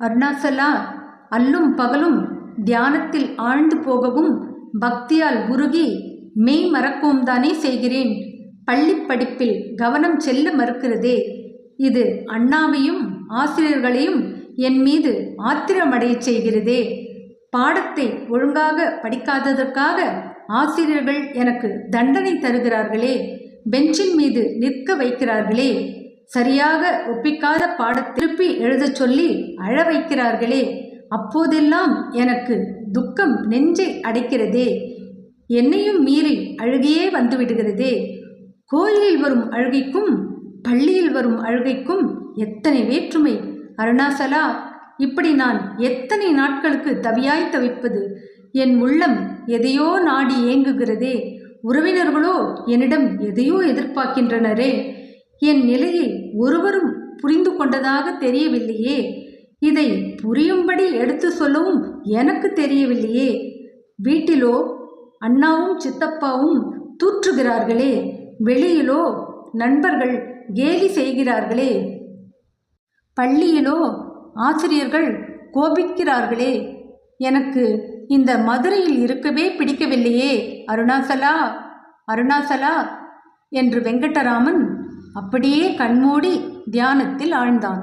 அருணாசலா, அல்லும் பகலும் தியானத்தில் ஆழ்ந்து போகவும் பக்தியால் உருகி மெய் மறக்கவும் தானே செய்கிறேன். பள்ளி படிப்பில் கவனம் செல்ல மறுக்கிறதே. இது அண்ணாவையும் ஆசிரியர்களையும் என் மீது ஆத்திரமடைய செய்கிறதே. பாடத்தை ஒழுங்காக படிக்காததற்காக ஆசிரியர்கள் எனக்கு தண்டனை தருகிறார்களே. பெஞ்சின் மீது நிற்க வைக்கிறார்களே. சரியாக ஒப்பிக்காத பாடத்தை திருப்பி எழுதச் சொல்லி அழ வைக்கிறார்களே. அப்போதெல்லாம் எனக்கு துக்கம் நெஞ்சை அடைக்கிறதே. என்னையும் மீறி அழுகையே வந்துவிடுகிறதே. கோயிலில் வரும் அழுகைக்கும் பள்ளியில் வரும் அழுகைக்கும் எத்தனை வேற்றுமை! அருணாசலா, இப்படி நான் எத்தனை நாட்களுக்கு தவியாய் தவிப்பது? என் உள்ளம் எதையோ நாடி ஏங்குகிறதே. உறவினர்களோ என்னிடம் எதையோ எதிர்பார்க்கின்றனரே. என் நிலையை ஒருவரும் புரிந்து கொண்டதாக தெரியவில்லையே. இதை புரியும்படி எடுத்து சொல்லவும் எனக்கு தெரியவில்லையே. வீட்டிலோ அண்ணாவும் சித்தப்பாவும் தூற்றுகிறார்களே. வெளியிலோ நண்பர்கள் கேலி செய்கிறார்களே. பள்ளியிலோ ஆசிரியர்கள் கோபிக்கிறார்களே. எனக்கு இந்த மதுரையில் இருக்கவே பிடிக்கவில்லையே. அருணாசலா, அருணாசலா என்று வெங்கடராமன் அப்படியே கண்மூடி தியானத்தில் ஆழ்ந்தான்.